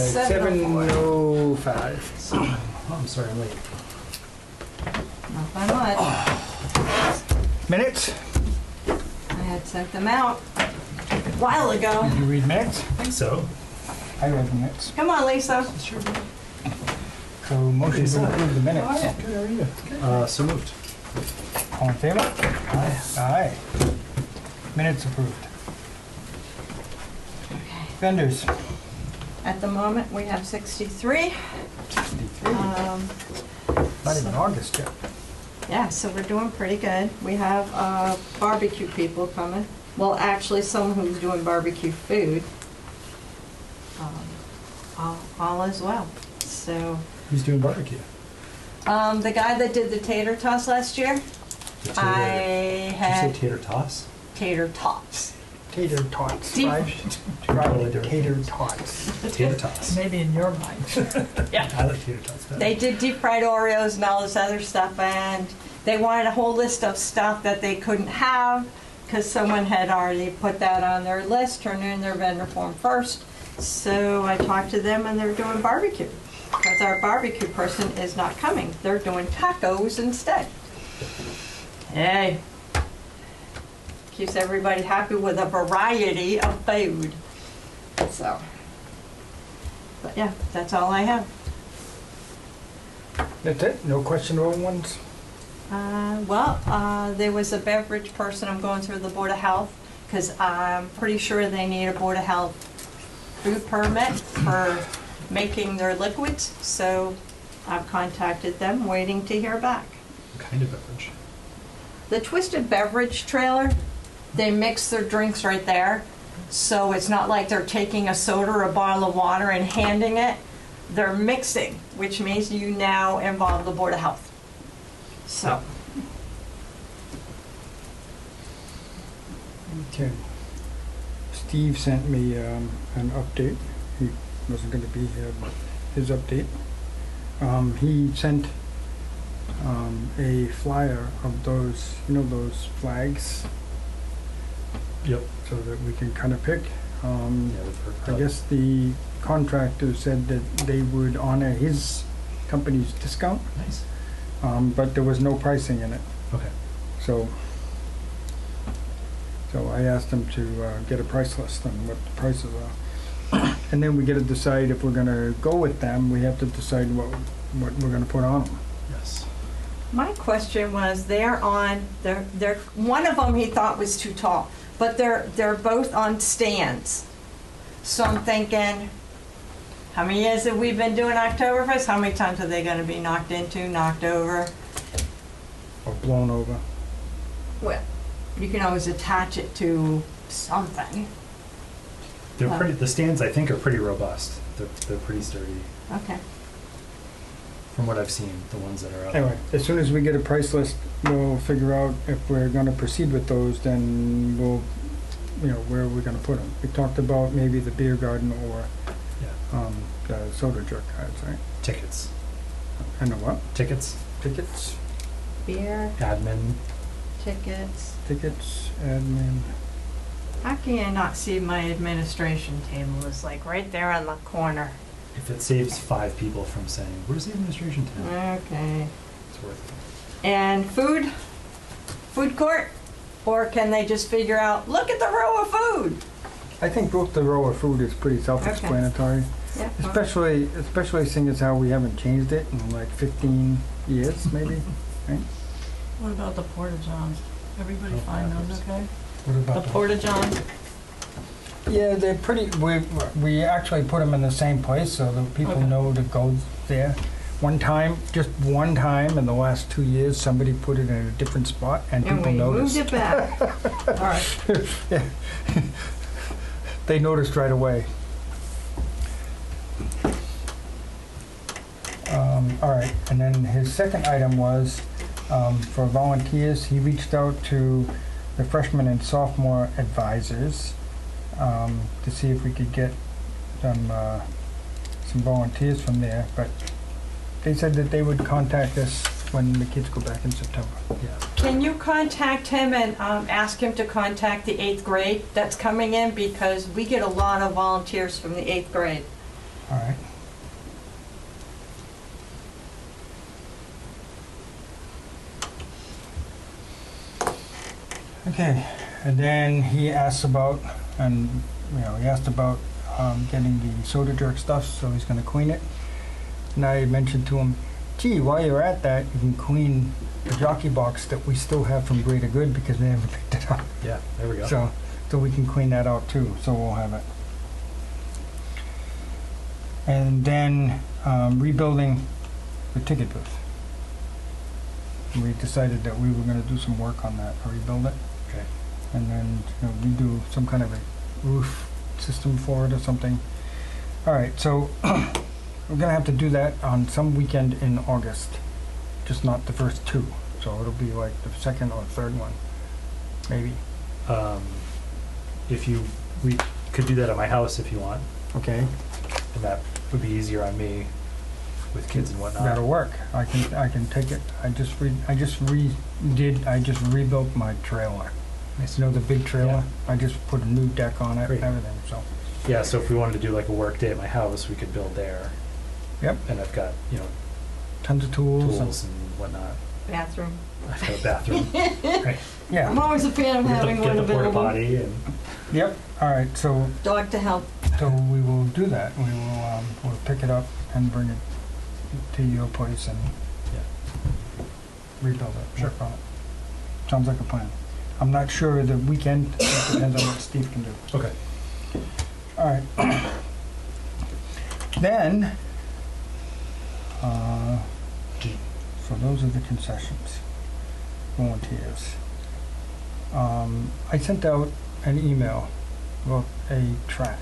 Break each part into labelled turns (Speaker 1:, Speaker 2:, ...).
Speaker 1: 7:05.
Speaker 2: I'm sorry, I'm late.
Speaker 3: Not by much.
Speaker 1: Minutes?
Speaker 3: I had sent them out a while ago.
Speaker 1: Did you read minutes?
Speaker 2: I think so.
Speaker 1: I read minutes.
Speaker 3: Come on, Lisa.
Speaker 2: Sure.
Speaker 1: So motion to
Speaker 2: Lisa.
Speaker 1: approve the minutes.
Speaker 2: Oh, yeah. Good, how are you? So moved.
Speaker 1: All in favor?
Speaker 2: Aye.
Speaker 1: Aye. Minutes approved.
Speaker 3: Okay.
Speaker 1: Vendors?
Speaker 3: At the moment, we have 63.
Speaker 1: 63.
Speaker 3: Um,
Speaker 1: Not even August yet.
Speaker 3: Yeah, so we're doing pretty good. We have barbecue people coming. Well, actually, someone who's doing barbecue food. All as well. So.
Speaker 2: Who's doing barbecue?
Speaker 3: The guy that did the tater toss last year.
Speaker 2: The
Speaker 3: I
Speaker 2: Did
Speaker 3: had
Speaker 2: you say tater toss?
Speaker 3: tater tots.
Speaker 1: Tater tots.
Speaker 3: Deep-
Speaker 1: Fried tater tots.
Speaker 2: Tater toss.
Speaker 4: Maybe in your mind.
Speaker 3: Yeah.
Speaker 2: I like tater tots better.
Speaker 3: They did deep fried Oreos and all this other stuff, and they wanted a whole list of stuff that they couldn't have because someone had already put that on their list, turned in their vendor form first. So I talked to them, and they're doing barbecue because our barbecue person is not coming. They're doing tacos instead. Hey, keeps everybody happy with a variety of food. So, but yeah, that's all I have.
Speaker 1: That's it? No questionable ones?
Speaker 3: There was a beverage person. I'm going through the Board of Health because I'm pretty sure they need a Board of Health food permit for making their liquids. So I've contacted them, waiting to hear back.
Speaker 2: What kind of beverage?
Speaker 3: The Twisted Beverage trailer, they mix their drinks right there. So it's not like they're taking a soda or a bottle of water and handing it. They're mixing, which means you now involve the Board of Health. So.
Speaker 1: Okay. Steve sent me an update. He wasn't going to be here, but his update. He sent a flyer of those, those flags,
Speaker 2: Yep.
Speaker 1: so that we can kind of pick.
Speaker 2: Yeah, we've heard
Speaker 1: I guess the contractor said that they would honor his company's discount,
Speaker 2: Nice.
Speaker 1: but there was no pricing in it.
Speaker 2: Okay.
Speaker 1: So I asked him to get a price list on what the prices are. And then we got to decide if we're going to go with them. We have to decide what we're going to put on them.
Speaker 2: Yes.
Speaker 3: My question was, they're one of them he thought was too tall, but they're both on stands. So I'm thinking, how many years have we been doing Octoberfest? How many times are they going to be knocked into, knocked over?
Speaker 1: Or blown over.
Speaker 3: Well, you can always attach it to something.
Speaker 2: They're pretty. The stands, I think, are pretty robust. They're pretty sturdy,
Speaker 3: Okay.
Speaker 2: from what I've seen. The ones that are out.
Speaker 1: Anyway, as soon as we get a price list, we'll figure out if we're going to proceed with those. Then we'll, where are we going to put them? We talked about maybe the beer garden or
Speaker 2: Yeah.
Speaker 1: the soda jerk cards, right?
Speaker 2: Tickets.
Speaker 1: And the what?
Speaker 2: Tickets.
Speaker 1: Tickets,
Speaker 3: Beer,
Speaker 2: Admin.
Speaker 3: tickets.
Speaker 1: tickets, admin.
Speaker 3: How can you not see my administration table? It's like right there on the corner.
Speaker 2: If it saves 5 people from saying, "Where's the administration tent?"
Speaker 3: Okay.
Speaker 2: It's worth
Speaker 3: And food court? Or can they just figure out, look at the row of food?
Speaker 1: I think both the row of food is pretty self-explanatory.
Speaker 3: Yeah.
Speaker 1: Especially seeing as how we haven't changed it in like 15 years, maybe. Right?
Speaker 4: What about the porta-johns? Everybody
Speaker 2: Oh,
Speaker 4: find those
Speaker 2: bathrooms.
Speaker 4: okay?
Speaker 1: What
Speaker 4: The
Speaker 1: about
Speaker 4: porta-johns?
Speaker 1: Yeah, they're pretty. We actually put them in the same place so that people
Speaker 4: Okay.
Speaker 1: know to go there. Just one time in the last 2 years, somebody put it in a different spot, and
Speaker 3: And
Speaker 1: people
Speaker 3: we
Speaker 1: noticed.
Speaker 3: moved it back. All right.
Speaker 1: Yeah. They noticed right away. All right, and then his second item was for volunteers. He reached out to the freshman and sophomore advisors to see if we could get some volunteers from there, but they said that they would contact us when the kids go back in September.
Speaker 2: Yeah.
Speaker 3: Can you contact him and ask him to contact the 8th grade that's coming in? Because we get a lot of volunteers from the 8th grade.
Speaker 1: All right. Okay, and then he asked about, he asked about getting the soda jerk stuff, so he's gonna clean it. And I mentioned to him, gee, while you're at that, you can clean the jockey box that we still have from Greater Good because they haven't picked it up.
Speaker 2: Yeah, there we go.
Speaker 1: So we can clean that out too, so we'll have it. And then rebuilding the ticket booth. We decided that we were gonna do some work on that, rebuild it.
Speaker 2: Okay.
Speaker 1: And then redo some kind of a roof system for it or something. All right, so we're gonna have to do that on some weekend in August, just not the first two. So it'll be like the second or third one, maybe.
Speaker 2: We could do that at my house if you want,
Speaker 1: Okay,
Speaker 2: and that would be easier on me with kids and whatnot.
Speaker 1: that'll work. I can take it. I just rebuilt my trailer. You know the big trailer?
Speaker 2: Yeah.
Speaker 1: I just put a new deck on it,
Speaker 2: Great.
Speaker 1: and everything. So
Speaker 2: Yeah, so if we wanted to do like a work day at my house, we could build there.
Speaker 1: Yep.
Speaker 2: And I've got,
Speaker 1: tons of tools.
Speaker 2: tools and whatnot.
Speaker 3: Bathroom.
Speaker 2: I've got a bathroom. Right.
Speaker 1: Yeah.
Speaker 3: I'm always a fan of having
Speaker 2: Get
Speaker 3: one
Speaker 2: the porta
Speaker 3: available.
Speaker 2: potty and
Speaker 1: Yep. All right. So
Speaker 3: Dog to help.
Speaker 1: we will do that. We will we'll pick it up and bring it to your place and rebuild it.
Speaker 2: Sure.
Speaker 1: Work on it. Sounds like a plan. I'm not sure the weekend. It depends on what Steve can do.
Speaker 2: okay.
Speaker 1: All right. Then, so those are the concessions, volunteers. I sent out an email about a track.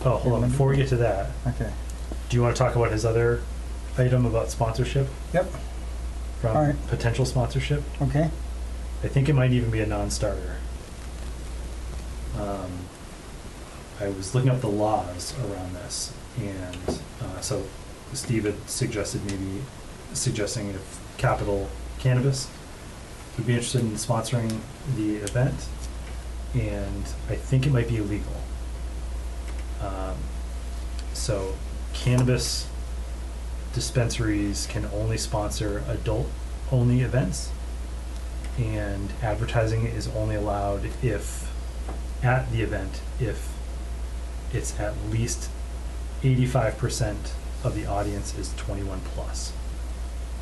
Speaker 2: Oh, hold on. Before we get to that,
Speaker 1: Okay.
Speaker 2: do you want to talk about his other item about sponsorship?
Speaker 1: Yep.
Speaker 2: From
Speaker 1: All right.
Speaker 2: potential sponsorship?
Speaker 1: Okay.
Speaker 2: I think it might even be a non-starter. I was looking up the laws around this, and so Steve had suggesting if Capital Cannabis would be interested in sponsoring the event, and I think it might be illegal. So cannabis dispensaries can only sponsor adult-only events, and advertising is only allowed at the event if it's at least 85% of the audience is 21 plus.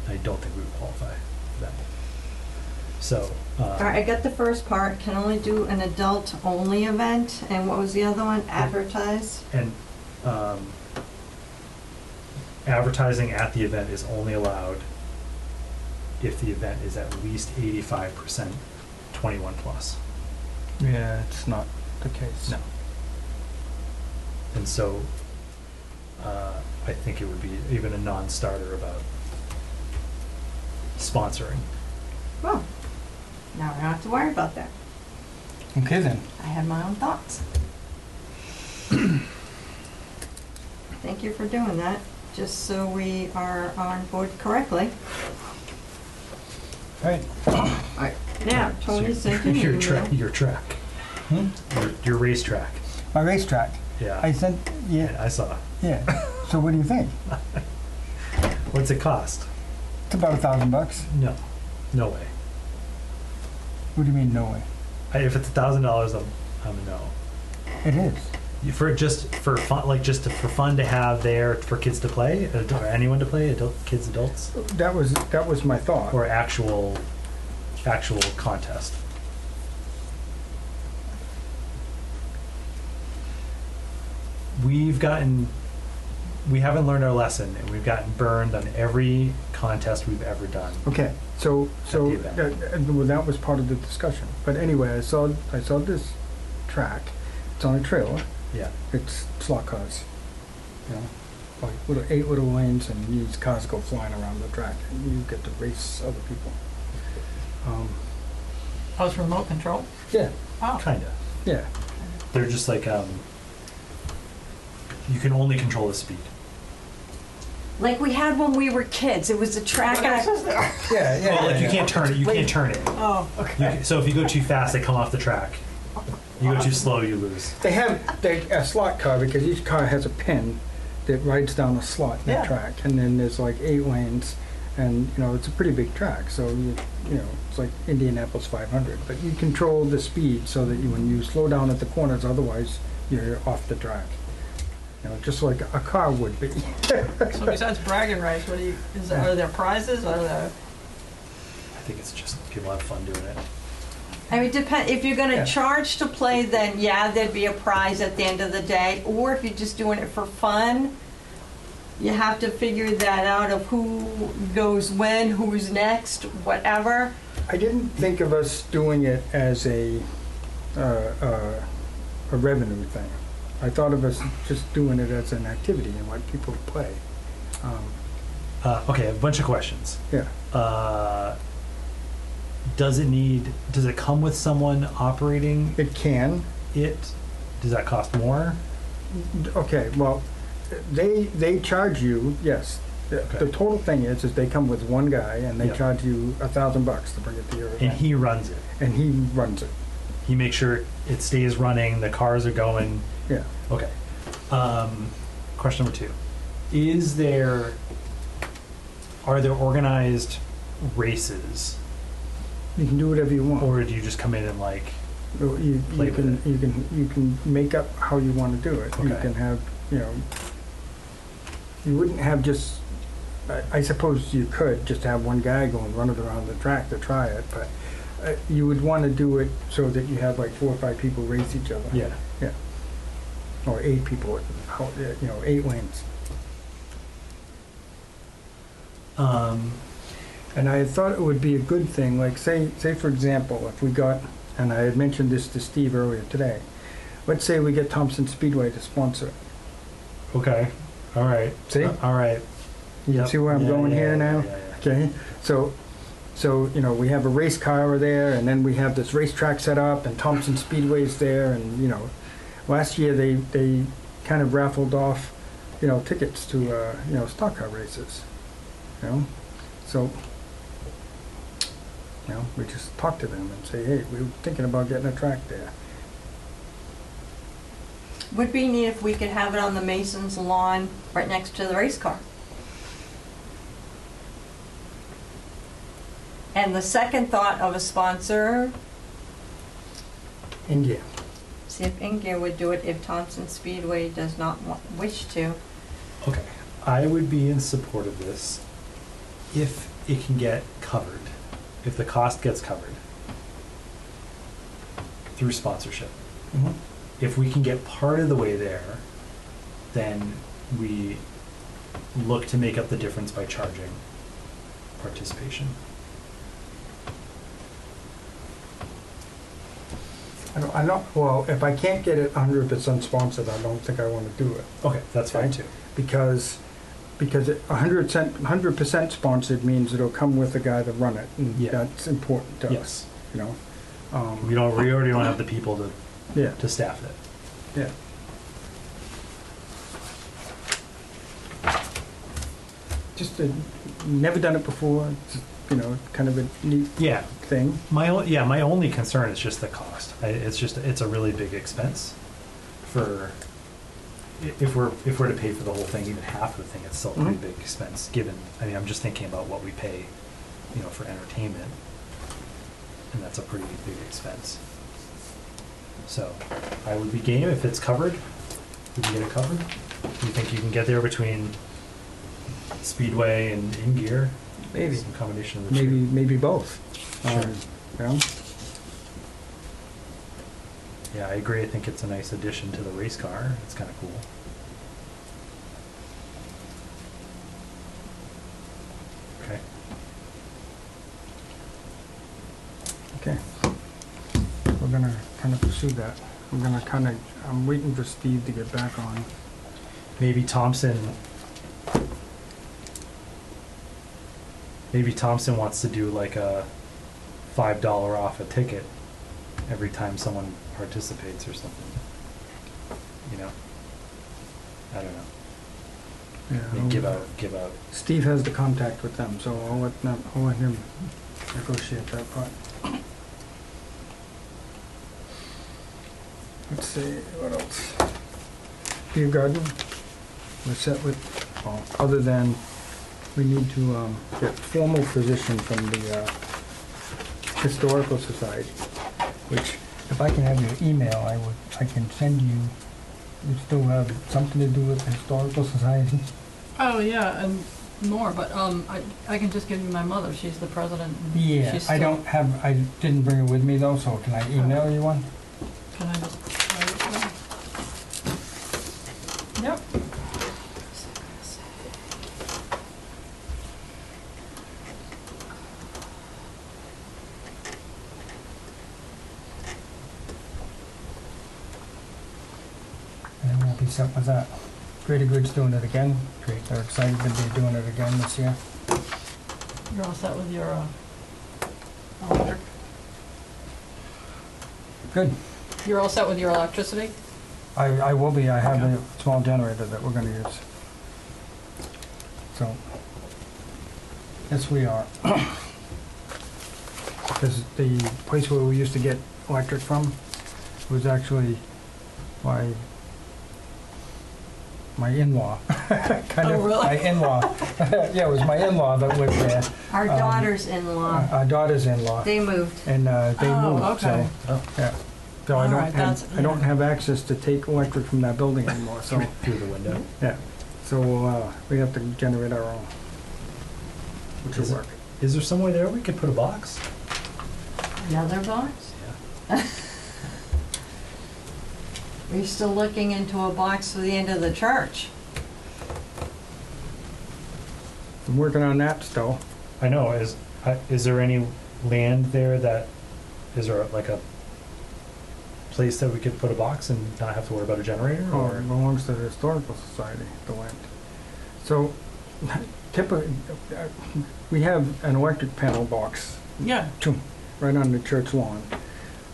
Speaker 2: I don't think we would qualify for that. So,
Speaker 3: All right, I got the first part. Can only do an adult-only event. And what was the other one? Advertise.
Speaker 2: and advertising at the event is only allowed if the event is at least 85% 21 plus.
Speaker 1: Yeah, it's not the case.
Speaker 2: No. And so, I think it would be even a non-starter about sponsoring.
Speaker 3: Well, now I don't have to worry about that.
Speaker 1: Okay then.
Speaker 3: I have my own thoughts. Thank you for doing that, just so we are on board correctly.
Speaker 1: All right.
Speaker 3: Now, Tony sent an
Speaker 2: Your
Speaker 3: email.
Speaker 2: your track,
Speaker 1: Hmm?
Speaker 2: your racetrack.
Speaker 1: My racetrack.
Speaker 2: Yeah.
Speaker 1: I sent. Yeah.
Speaker 2: I saw.
Speaker 1: Yeah. So what do you think?
Speaker 2: What's it cost?
Speaker 1: It's about $1,000.
Speaker 2: No way.
Speaker 1: What do you mean, no way?
Speaker 2: If it's $1,000, I'm a no.
Speaker 1: It is.
Speaker 2: For fun, like for fun to have there for kids to play, or anyone to play, kids, adults,
Speaker 1: That was my thought.
Speaker 2: or actual contest. We haven't learned our lesson, and we've gotten burned on every contest we've ever done.
Speaker 1: Okay, so
Speaker 2: the event.
Speaker 1: well, that was part of the discussion. But anyway, I saw this track. It's on a trailer.
Speaker 2: Yeah.
Speaker 1: It's slot cars. You know, like 8 little lanes, and these cars go flying around the track, and you get to race other people.
Speaker 4: Oh, it's remote control?
Speaker 1: Yeah,
Speaker 4: Oh.
Speaker 2: Kinda.
Speaker 1: yeah.
Speaker 2: They're just like you can only control the speed.
Speaker 3: Like we had when we were kids. It was a track.
Speaker 1: Yeah,
Speaker 2: Well, like you
Speaker 1: yeah.
Speaker 2: can't turn it. You can't turn it.
Speaker 4: Oh, okay.
Speaker 2: So if you go too fast, they come off the track. You go too slow, you lose.
Speaker 1: They have a slot car because each car has a pin, that rides down a slot in
Speaker 4: Yeah.
Speaker 1: the track, and then there's like 8 lanes, and you know it's a pretty big track. So you know it's like Indianapolis 500, but you control the speed so that when you slow down at the corners, otherwise you're off the track. You know, just like a car would be.
Speaker 4: So besides bragging rights, what do you, are there prizes? Are there,
Speaker 2: I think it's just people have fun doing it.
Speaker 3: I mean, if you're gonna
Speaker 1: Yeah.
Speaker 3: charge to play, then yeah, there'd be a prize at the end of the day. Or if you're just doing it for fun, you have to figure that out of who goes when, who's next, whatever.
Speaker 1: I didn't think of us doing it as a revenue thing. I thought of us just doing it as an activity and let people play.
Speaker 2: Okay, a bunch of questions.
Speaker 1: Yeah.
Speaker 2: Does it come with someone operating
Speaker 1: It can.
Speaker 2: it? Does that cost more?
Speaker 1: Okay, well, they charge you, yes. The
Speaker 2: Okay.
Speaker 1: total thing is they come with one guy and they
Speaker 2: Yeah.
Speaker 1: charge you $1,000 to bring it to your event.
Speaker 2: And he runs it.
Speaker 1: And he runs it.
Speaker 2: He makes sure it stays running, the cars are going.
Speaker 1: Yeah.
Speaker 2: Okay. Question number 2. Are there organized races,
Speaker 1: You can do whatever you want.
Speaker 2: or do you just come in and like,
Speaker 1: You
Speaker 2: play with it?
Speaker 1: you can make up how you want to do it. You
Speaker 2: Okay.
Speaker 1: can have, you know, you wouldn't have just, I suppose you could just have one guy go and run it around the track to try it, but you would want to do it so that you have like 4 or 5 people race each other.
Speaker 2: yeah.
Speaker 1: Yeah. Or 8 people, you know, 8 lanes. And I thought it would be a good thing, like say for example, if we got, and I had mentioned this to Steve earlier today, let's say we get Thompson Speedway to sponsor it.
Speaker 2: Okay. All right.
Speaker 1: See?
Speaker 2: All right.
Speaker 1: You
Speaker 2: Yep.
Speaker 1: see where I'm
Speaker 2: Yeah,
Speaker 1: going
Speaker 2: yeah,
Speaker 1: here
Speaker 2: yeah,
Speaker 1: now?
Speaker 2: yeah, yeah.
Speaker 1: Okay, so you know, we have a race car over there, and then we have this racetrack set up, and Thompson Speedway's there, and you know, last year they kind of raffled off, you know, tickets to you know, stock car races, you know, so you know, we just talk to them and say, hey, we were thinking about getting a track there.
Speaker 3: Would be neat if we could have it on the Mason's lawn right next to the race car. And the second thought of a sponsor,
Speaker 1: India.
Speaker 3: see if India would do it if Thompson Speedway does not wish to.
Speaker 2: Okay. I would be in support of this if it can get covered, if the cost gets covered through sponsorship.
Speaker 1: Mm-hmm.
Speaker 2: If we can get part of the way there, then we look to make up the difference by charging participation.
Speaker 1: I don't, well, if I can't get it 100% sponsored, I don't think I want to do it.
Speaker 2: Okay, that's fine
Speaker 1: Okay.
Speaker 2: too.
Speaker 1: Because 100% sponsored means it'll come with a guy to run it, and
Speaker 2: Yeah.
Speaker 1: that's important to us,
Speaker 2: Yes.
Speaker 1: you know?
Speaker 2: We already don't have the people
Speaker 1: Yeah,
Speaker 2: to staff it.
Speaker 1: yeah. Just never done it before, it's, you know, kind of a neat
Speaker 2: Yeah.
Speaker 1: thing.
Speaker 2: My only concern is just the cost. It's a really big expense for if we're to pay for the whole thing, even half of the thing, it's still a pretty
Speaker 1: Mhm.
Speaker 2: big expense. Given, I mean, I'm just thinking about what we pay, you know, for entertainment, and that's a pretty big expense. So I would be game if it's covered. We can get it covered. Do you think you can get there between Speedway and In Gear?
Speaker 1: Maybe.
Speaker 2: Some combination of the two.
Speaker 1: Maybe both.
Speaker 2: Sure.
Speaker 1: You know?
Speaker 2: Yeah, I agree. I think it's a nice addition to the race car. It's kind of cool. Okay.
Speaker 1: Okay. We're gonna kind of pursue that. I'm waiting for Steve to get back on.
Speaker 2: Maybe Thompson wants to do like a $5 off a ticket every time someone participates or something. You know? I don't know.
Speaker 1: Yeah,
Speaker 2: I mean, give out.
Speaker 1: Steve has the contact with them, so I'll let him negotiate that part. Let's see, what else? Beer garden? we're set with, well, other than we need to get formal position from the Historical Society, which, if I can have your email, I can send you, you still have something to do with the Historical Society?
Speaker 4: Oh, yeah, and more, but I can just give you my mother. She's the president. and
Speaker 1: Yeah,
Speaker 4: she's
Speaker 1: I
Speaker 4: still-
Speaker 1: don't have, I didn't bring it with me though, so can I email you one?
Speaker 4: Can I just write it down? Yep.
Speaker 1: And then we'll be set with that. Greater Good's doing it again. Great, they're excited to be doing it again this year.
Speaker 4: You're all set with your electric?
Speaker 1: Good.
Speaker 4: You're all set with your electricity?
Speaker 1: I will be, I have
Speaker 4: Okay.
Speaker 1: a small generator that we're gonna use. So, yes, we are. Because the place where we used to get electric from was actually my in-law. Kind
Speaker 4: Oh,
Speaker 1: of,
Speaker 4: really?
Speaker 1: my in-law. Yeah, it was my in-law that lived there.
Speaker 3: Our daughters-in-law,
Speaker 1: Our daughter's in-law.
Speaker 3: they moved.
Speaker 1: And they
Speaker 4: Oh,
Speaker 1: moved, so,
Speaker 4: okay.
Speaker 2: Oh,
Speaker 1: yeah. So I
Speaker 4: All
Speaker 1: don't
Speaker 4: right,
Speaker 1: have,
Speaker 4: that's-
Speaker 1: I don't
Speaker 4: yeah.
Speaker 1: have access to take electric from that building anymore, so,
Speaker 2: through the window.
Speaker 1: yeah. So we have to generate our own, which
Speaker 2: Is
Speaker 1: will
Speaker 2: it-
Speaker 1: work.
Speaker 2: Is there somewhere there we could put a box?
Speaker 3: Another box?
Speaker 2: Yeah.
Speaker 3: We're still looking into a box for the end of the church.
Speaker 1: I'm working on that still.
Speaker 2: I know, is there any land there that, is there like a place that we could put a box and not have to worry about a generator,
Speaker 1: Oh,
Speaker 2: or?
Speaker 1: it belongs to the Historical Society, the land. So typically, we have an electric panel box
Speaker 4: Yeah,
Speaker 1: right on the church lawn.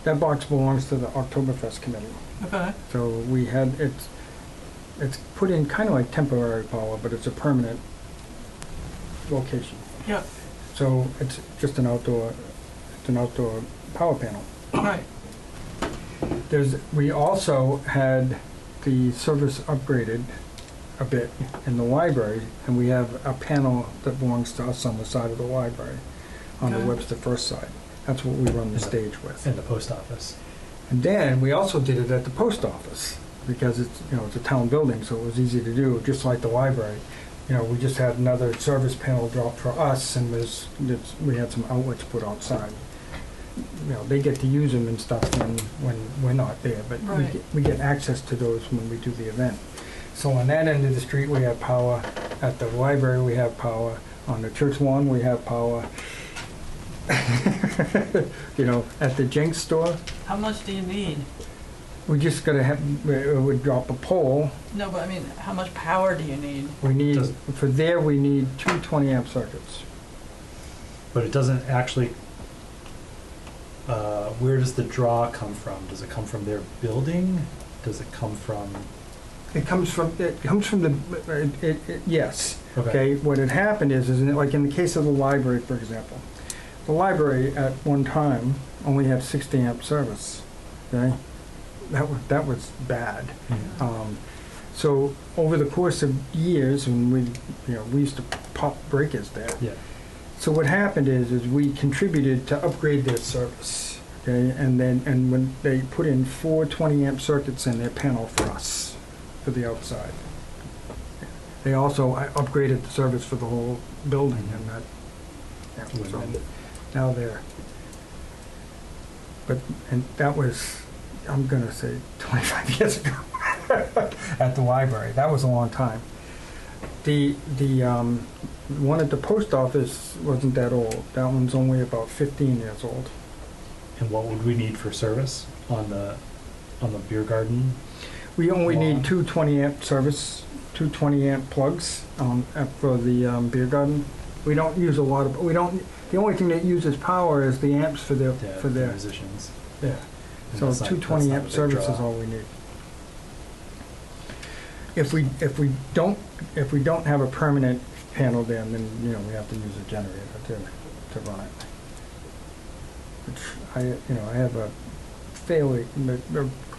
Speaker 1: That box belongs to the Octoberfest committee.
Speaker 4: okay.
Speaker 1: So we had, it's put in kind of like temporary power, but it's a permanent location.
Speaker 4: Yep,
Speaker 1: So it's just an outdoor power panel.
Speaker 4: right.
Speaker 1: We also had the service upgraded a bit in the library, and we have a panel that belongs to us on the side of the library, on the
Speaker 4: Okay.
Speaker 1: Webster First side. That's what we run the stage with.
Speaker 2: In the post office.
Speaker 1: And then we also did it at the post office, because it's a town building, so it was easy to do, just like the library. We just had another service panel drop for us, and we had some outlets put outside. They get to use them and stuff when we're not there, but
Speaker 4: Right.
Speaker 1: we get access to those when we do the event. So on that end of the street, we have power. At the library, we have power. On the church lawn, we have power. At the Jenks store,
Speaker 4: How much do you need?
Speaker 1: we just gotta have, we would drop a pole.
Speaker 4: No, but I mean, how much power do you need?
Speaker 1: We need,
Speaker 2: Does-
Speaker 1: for there, we need two 20-amp circuits.
Speaker 2: But it doesn't actually, where does the draw come from? Does it come from their building? Does it come from?
Speaker 1: It comes from the, yes.
Speaker 2: Okay.
Speaker 1: Okay, what had happened is like in the case of the library, for example, the library at one time only had 60-amp service, okay? That was bad. So over the course of years, when we used to pop breakers there.
Speaker 2: Yeah.
Speaker 1: So what happened is we contributed to upgrade their service, okay? And when they put in 4 20-amp circuits in their panel for us, for the outside. They also upgraded the service for the whole building, and that, yeah, so now they're, and that was, I'm gonna say 25 years ago at the library. That was a long time. The one at the post office wasn't that old. That one's only about 15 years old.
Speaker 2: And what would we need for service on the beer garden?
Speaker 1: We only
Speaker 2: Wow.
Speaker 1: need two 20-amp service, two 20-amp plugs for the beer garden. We don't use a lot of. The only thing that uses power is the amps for their
Speaker 2: Yeah,
Speaker 1: for their.
Speaker 2: musicians.
Speaker 1: Yeah.
Speaker 2: And
Speaker 1: So
Speaker 2: that's not-
Speaker 1: two
Speaker 2: that's not a
Speaker 1: 20-amp
Speaker 2: big
Speaker 1: service
Speaker 2: draw.
Speaker 1: is all we need. If we don't have a permanent panel, then we have to use a generator to run it. Which I have a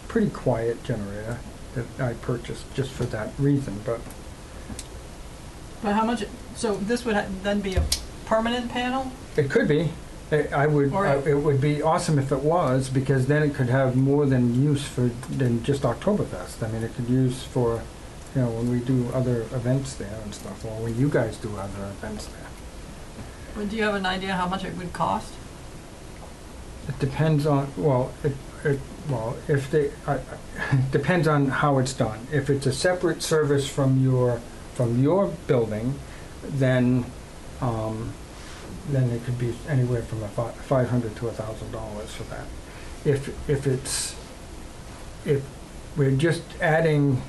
Speaker 1: pretty quiet generator that I purchased just for that reason, but
Speaker 4: But how much, so this would then be a permanent panel?
Speaker 1: It could be. I would.
Speaker 4: Or-
Speaker 1: It would be awesome if it was, because then it could have more than use than just Oktoberfest. I mean, it could use for, when we do other events there and stuff, or when you guys do other events there.
Speaker 4: But do you have an idea how much it would cost?
Speaker 1: It depends on, if they, depends on how it's done. If it's a separate service from your building, then it could be anywhere from $500 to $1,000 for that. If we're just adding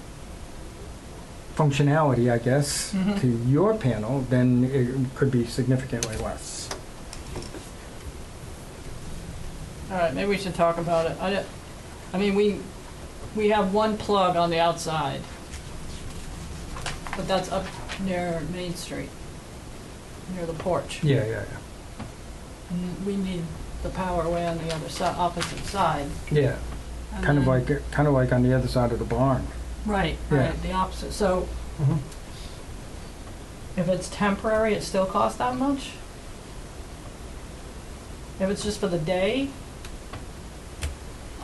Speaker 1: functionality, I guess,
Speaker 4: Mhm.
Speaker 1: to your panel, then it could be significantly less.
Speaker 4: All right, maybe we should talk about it. I mean, we have one plug on the outside, but that's up near Main Street, near the porch.
Speaker 1: Yeah.
Speaker 4: And we need the power way on the other side, opposite side.
Speaker 1: Yeah,
Speaker 4: And
Speaker 1: kind of
Speaker 4: then-
Speaker 1: like on the other side of the barn.
Speaker 4: Right,
Speaker 1: Yeah.
Speaker 4: right, the opposite. So if it's temporary, it still costs that much? If it's just for the day?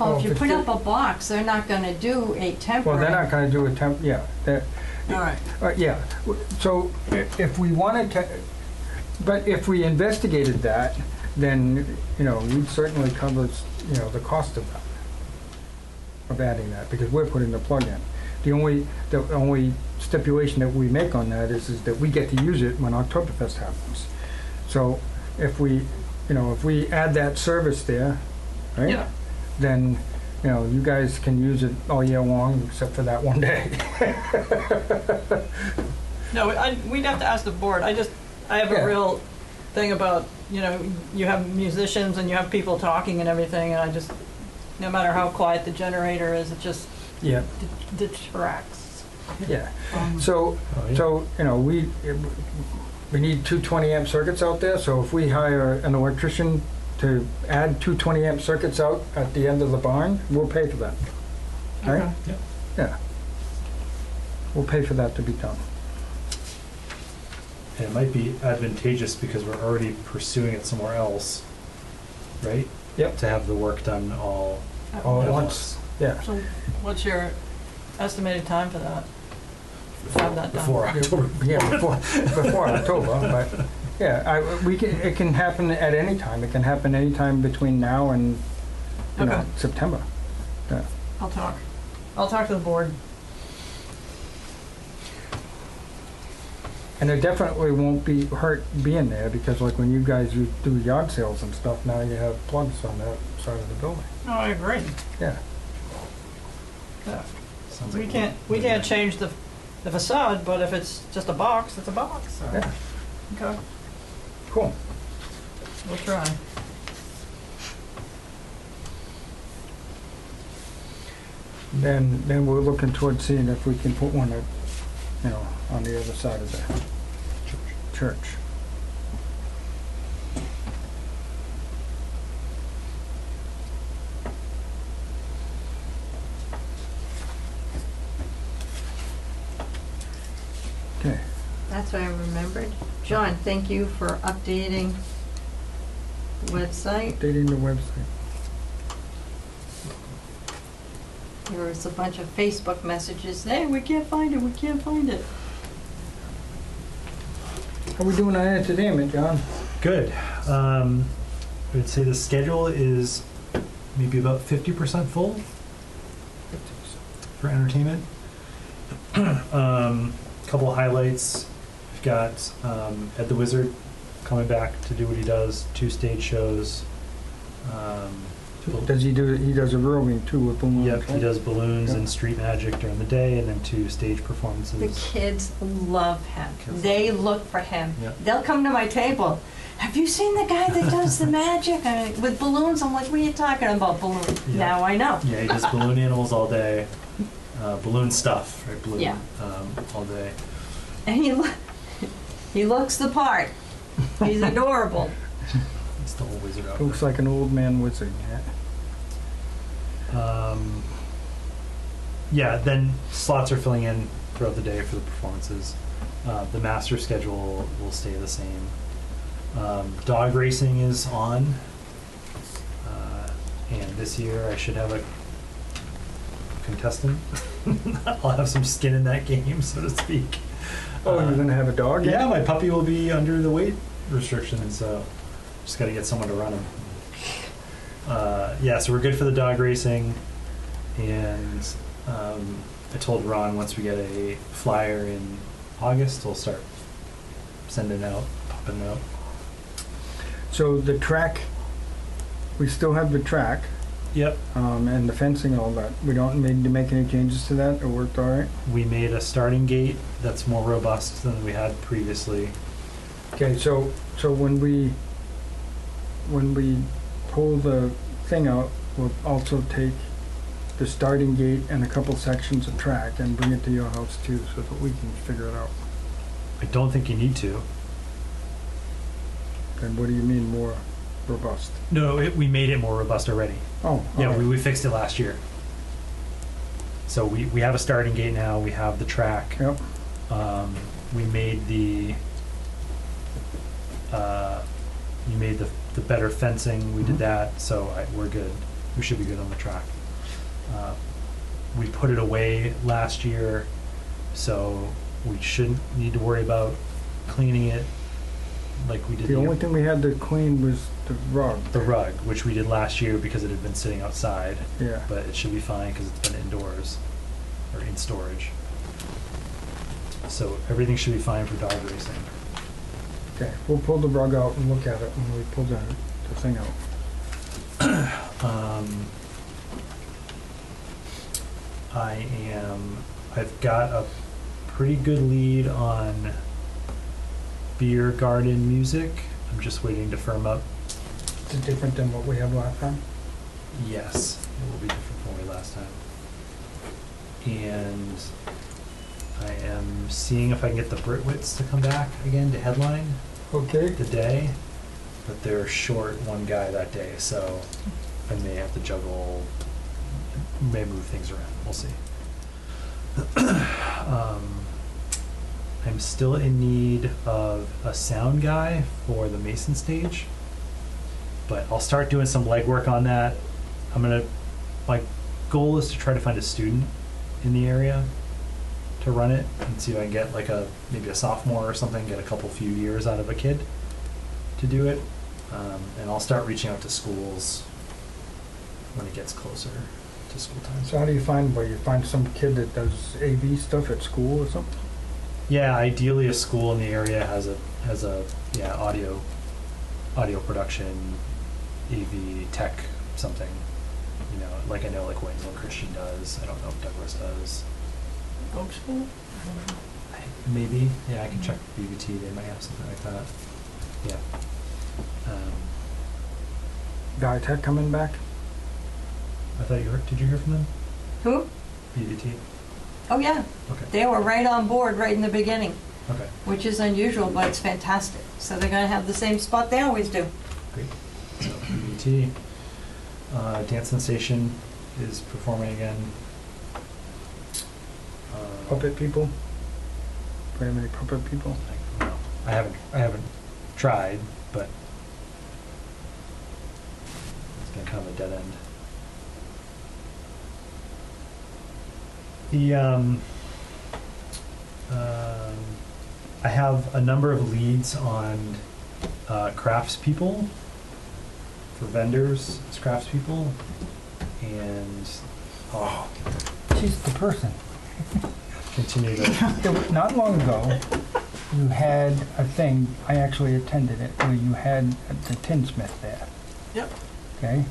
Speaker 3: Oh, if
Speaker 1: if
Speaker 3: you
Speaker 1: it's
Speaker 3: put
Speaker 1: ju-
Speaker 3: up a box, they're not gonna do a
Speaker 1: Well,
Speaker 3: temporary.
Speaker 1: they're not going to do a temp. Yeah,
Speaker 4: All right.
Speaker 1: yeah. So if we wanted to, but if we investigated that, then we'd certainly cover the cost of that, of adding that, because we're putting the plug in. The only stipulation that we make on that is that we get to use it when Oktoberfest happens. So if we add that service there, right?
Speaker 4: Yeah.
Speaker 1: Then, you guys can use it all year long except for that one day.
Speaker 4: No, we'd have to ask the board. I have
Speaker 1: Yeah.
Speaker 4: a real thing about, you have musicians and you have people talking and everything, and no matter how quiet the generator is, it just
Speaker 1: Yeah,
Speaker 4: detracts.
Speaker 1: yeah.
Speaker 4: from-
Speaker 1: So, we need two 20-amp circuits out there, so if we hire an electrician to add two 20-amp circuits out at the end of the barn, we'll pay for that. Right?
Speaker 4: Okay.
Speaker 1: Yeah. We'll pay for that to be done.
Speaker 2: And it might be advantageous because we're already pursuing it somewhere else, right?
Speaker 1: Yep.
Speaker 2: To have the work done all
Speaker 1: All
Speaker 2: at
Speaker 1: at
Speaker 2: once.
Speaker 1: once. Yeah.
Speaker 4: So what's your estimated time for that? Have that done?
Speaker 2: Before October.
Speaker 1: Yeah, before October, but yeah, it can happen at any time. It can happen any time between now and
Speaker 4: Okay.
Speaker 1: September. Yeah.
Speaker 4: I'll talk to the board.
Speaker 1: And it definitely won't be hurt being there, because like when you guys do yard sales and stuff, now you have plugs on that side of the building.
Speaker 4: Oh, I agree.
Speaker 1: Yeah.
Speaker 4: Yeah.
Speaker 2: Sounds
Speaker 4: We
Speaker 2: like
Speaker 4: can't change the facade, but if it's just a box, it's a box. So.
Speaker 1: Yeah.
Speaker 4: Okay,
Speaker 1: Cool.
Speaker 4: we'll try.
Speaker 1: Then we're looking towards seeing if we can put one on the other side of the church. Okay.
Speaker 3: That's what I remembered. John, thank you for updating the website.
Speaker 1: Updating the website.
Speaker 3: There was a bunch of Facebook messages, hey, we can't find it, we can't find it.
Speaker 1: How we doing on entertainment, John?
Speaker 2: Good. I would say the schedule is maybe about 50% full for entertainment. Couple of highlights. We've got Ed the Wizard coming back to do what he does, 2 stage shows.
Speaker 1: Does he does a roving too with balloons?
Speaker 2: Yep, he
Speaker 1: right?
Speaker 2: does balloons
Speaker 1: Yep.
Speaker 2: and street magic during the day, and then 2 stage
Speaker 3: The
Speaker 2: performances.
Speaker 3: kids love him.
Speaker 2: Kids
Speaker 3: They look for him.
Speaker 2: Yep.
Speaker 3: They'll come to my table. Have you seen the guy that does the magic with balloons? I'm like, what are you talking about, balloons?
Speaker 2: Yeah.
Speaker 3: Now I know.
Speaker 2: Yeah, he does balloon animals all day, balloon stuff, right? Balloon
Speaker 3: Yeah.
Speaker 2: all day.
Speaker 3: And he looks the part. He's adorable.
Speaker 2: It's the whole wizard out
Speaker 1: Looks like an old man wizard, yeah.
Speaker 2: Yeah, then slots are filling in throughout the day for the performances. The master schedule will stay the same. Dog racing is on, and this year I should have a contestant. I'll have some skin in that game, so to speak.
Speaker 1: Oh, you're gonna have a dog?
Speaker 2: Yeah, my puppy will be under the weight restriction, so just got to get someone to run him. Yeah, so we're good for the dog racing, and I told Ron once we get a flyer in August, we'll start sending out, popping out.
Speaker 1: So the track, we still have the track,
Speaker 2: Yep.
Speaker 1: and the fencing and all that. We don't need to make any changes to that. It worked all right?
Speaker 2: We made a starting gate that's more robust than we had previously.
Speaker 1: Okay, so when we pull the thing out, we'll also take the starting gate and a couple sections of track and bring it to your house too, so that we can figure it out.
Speaker 2: I don't think you need to.
Speaker 1: And what do you mean more robust?
Speaker 2: No, we made it more robust already.
Speaker 1: Oh,
Speaker 2: Yeah,
Speaker 1: all right.
Speaker 2: we fixed it last year. So we have a starting gate now, we have the track.
Speaker 1: Yep.
Speaker 2: We made you made the better fencing, we did
Speaker 1: Mhm.
Speaker 2: that, so we're good. We should be good on the track. We put it away last year, so we shouldn't need to worry about cleaning it like we did
Speaker 1: The only thing we had to clean was the rug.
Speaker 2: the rug, which we did last year because it had been sitting outside.
Speaker 1: Yeah.
Speaker 2: But it should be fine because it's been indoors or in storage. So everything should be fine for dog racing.
Speaker 1: Okay, we'll pull the rug out and look at it when we pull the thing out.
Speaker 2: I've got a pretty good lead on beer garden music. I'm just waiting to firm up.
Speaker 1: Is it different than what we had last time?
Speaker 2: Yes, it will be different from what we last time. And I am seeing if I can get the Britwits to come back again to headline
Speaker 1: Okay.
Speaker 2: the day, but they're short one guy that day, so I may have to juggle, may move things around. We'll see. I'm still in need of a sound guy for the Mason stage, but I'll start doing some legwork on that. My goal is to try to find a student in the area to run it and see if I can get maybe a sophomore or something, get a few years out of a kid to do it. And I'll start reaching out to schools when it gets closer to school time.
Speaker 1: So how do you find, you find some kid that does AV stuff at school or something?
Speaker 2: Yeah, ideally a school in the area has a audio production, AV tech, something. I know Waynesville Christian does. I don't know if Douglas does.
Speaker 4: Oak School?
Speaker 2: Maybe. Yeah, I can check BBT. They might have something like that. Yeah.
Speaker 1: Guy Tech coming back?
Speaker 2: I thought did you hear from them?
Speaker 3: Who?
Speaker 2: BBT?
Speaker 3: Oh, yeah.
Speaker 2: Okay.
Speaker 3: They were right on board right in the beginning,
Speaker 2: Okay.
Speaker 3: which is unusual, but it's fantastic. So they're going to have the same spot they always do.
Speaker 2: Great. So BBT. Dance Sensation is performing again.
Speaker 1: Puppet people? Do we have any puppet people?
Speaker 2: No, I haven't tried, but it's been kind of a dead end. I have a number of leads on craftspeople for vendors as craftspeople, and I'll
Speaker 1: She's the person.
Speaker 2: continue to.
Speaker 1: Not long ago, you had a thing, I actually attended it, where you had the tinsmith there,
Speaker 4: Yep.
Speaker 1: okay?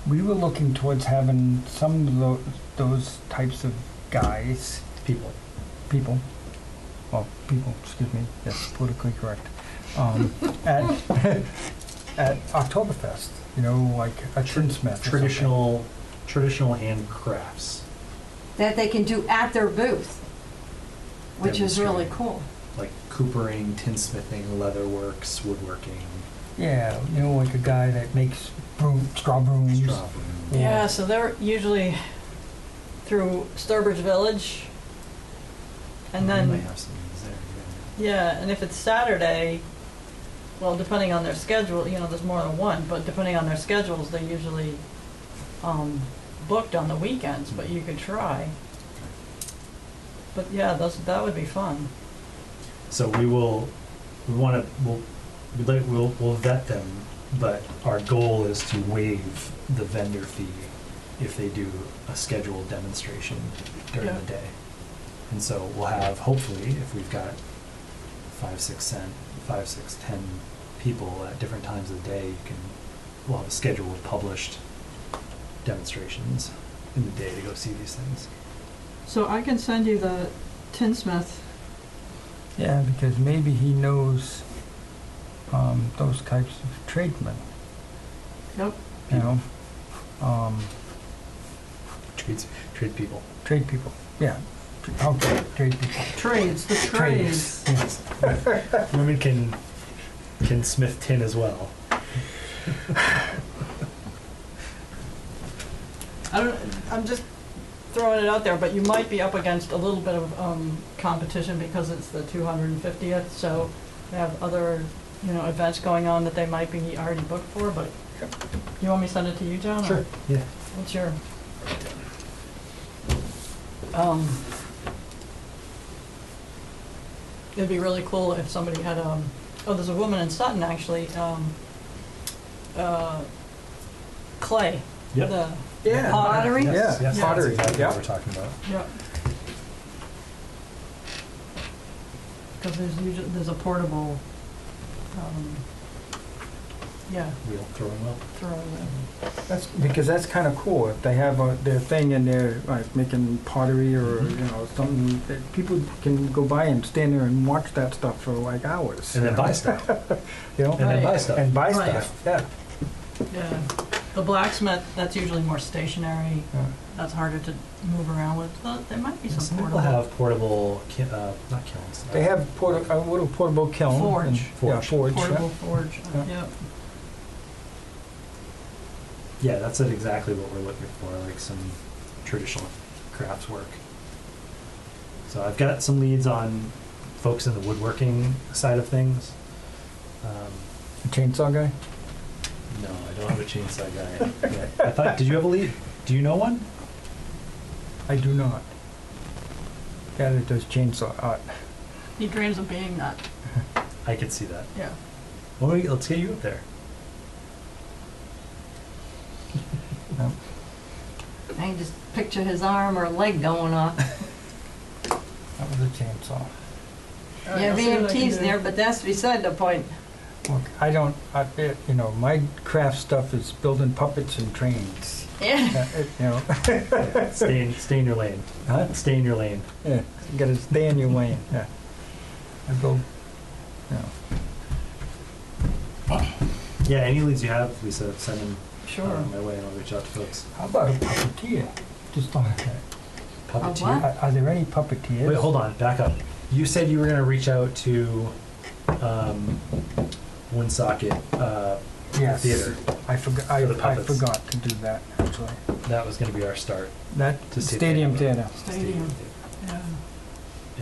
Speaker 1: We were looking towards having some of those types of guys,
Speaker 2: People.
Speaker 1: people, excuse me, yes, politically correct, at Octoberfest, like a tinsmith. or
Speaker 2: Traditional handcrafts,
Speaker 3: That they can do at their booth, which is really
Speaker 2: Demonstrating.
Speaker 3: cool.
Speaker 2: like coopering, tinsmithing, leatherworks, woodworking,
Speaker 1: something. Yeah, like a guy that makes straw brooms.
Speaker 2: straw room.
Speaker 4: Yeah, so they're usually through Sturbridge Village, and
Speaker 2: We might
Speaker 4: then
Speaker 2: have some needs there
Speaker 4: Yeah, and if it's Saturday, well, depending on their schedule, there's more than one, but depending on their schedules, they're usually booked on the weekends, but you could try. But yeah, that would be fun.
Speaker 2: So we'll vet them, but our goal is to waive the vendor fee if they do a scheduled demonstration during
Speaker 4: Yeah.
Speaker 2: the day. And so we'll have, hopefully, if we've got 5, 6, 10 people at different times of the day, we'll have a schedule of published demonstrations in the day to go see these things.
Speaker 4: So I can send you the tinsmith.
Speaker 1: Yeah, because maybe he knows those types of tradesmen,
Speaker 4: Yep.
Speaker 1: you know,
Speaker 2: Trade people.
Speaker 1: trade people. Yeah, okay, trade people.
Speaker 4: Trades, the trades.
Speaker 1: Yes.
Speaker 2: Women can smith tin as well.
Speaker 4: I'm just throwing it out there, but you might be up against a little bit of competition because it's the 250th, so they have other, events going on that they might be already booked for, but you want me to send it to you, John? or
Speaker 2: Yeah.
Speaker 4: What's your... It'd be really cool if somebody had, there's a woman in Sutton, actually, Clay.
Speaker 2: Yep.
Speaker 4: The
Speaker 1: Yeah.
Speaker 4: pottery.
Speaker 2: Yes,
Speaker 1: Yeah,
Speaker 2: yes,
Speaker 1: pottery,
Speaker 2: that's exactly
Speaker 1: yeah.
Speaker 2: what we're talking about.
Speaker 4: Yep. Because there's a portable,
Speaker 2: Wheel throwing wheel.
Speaker 4: throwing
Speaker 1: That's kind of cool. If they have their thing and they're like making pottery or something, that people can go by and stand there and watch that stuff for like hours.
Speaker 2: And then buy stuff.
Speaker 1: You know,
Speaker 2: And then buy stuff.
Speaker 1: and buy
Speaker 4: Right.
Speaker 1: stuff. Yeah.
Speaker 4: Yeah. The blacksmith, that's usually more stationary.
Speaker 1: Yeah.
Speaker 4: That's harder to move around with. But there might be some
Speaker 2: Some people
Speaker 4: portable.
Speaker 2: have portable, not kilns.
Speaker 1: They have a little portable kiln.
Speaker 4: Forge.
Speaker 1: and- Yeah,
Speaker 2: Forge.
Speaker 1: forge.
Speaker 4: Portable
Speaker 1: Yeah.
Speaker 4: forge.
Speaker 1: Yeah.
Speaker 4: Yep.
Speaker 2: Yeah, that's exactly what we're looking for, like some traditional crafts work. So I've got some leads on folks in the woodworking side of things.
Speaker 1: A chainsaw guy?
Speaker 2: No, I don't have a chainsaw guy yet. I thought, did you have a lead? Do you know one?
Speaker 1: I do not. Guy that does chainsaw art.
Speaker 4: He dreams of being that.
Speaker 2: I could see that.
Speaker 4: Yeah.
Speaker 2: Well, let's get you up there.
Speaker 1: No.
Speaker 3: I can just picture his arm or leg going off.
Speaker 1: That was a chainsaw.
Speaker 3: Yeah, VMT's there, but that's beside the point.
Speaker 1: Look, my craft stuff is building puppets and trains.
Speaker 3: Yeah.
Speaker 2: Stay in your lane.
Speaker 1: Huh?
Speaker 2: Stay in your lane.
Speaker 1: Yeah, you gotta stay in your lane. Yeah. I go,
Speaker 2: Yeah, any leads you have, Lisa, send them
Speaker 4: Sure.
Speaker 2: my way and I'll reach out to folks.
Speaker 1: How about a puppeteer? Just like that.
Speaker 2: Puppeteer?
Speaker 3: what?
Speaker 1: Are there any puppeteers?
Speaker 2: Wait, hold on, back up. You said you were going to reach out to Woonsocket
Speaker 1: Yes.
Speaker 2: Theater.
Speaker 1: I forgot.
Speaker 2: For the
Speaker 1: I
Speaker 2: puppets.
Speaker 1: forgot to do that. Actually,
Speaker 2: That was going to be our start.
Speaker 1: that
Speaker 2: To see if
Speaker 1: Stadium
Speaker 2: they have
Speaker 1: Theater.
Speaker 4: Stadium. Yeah.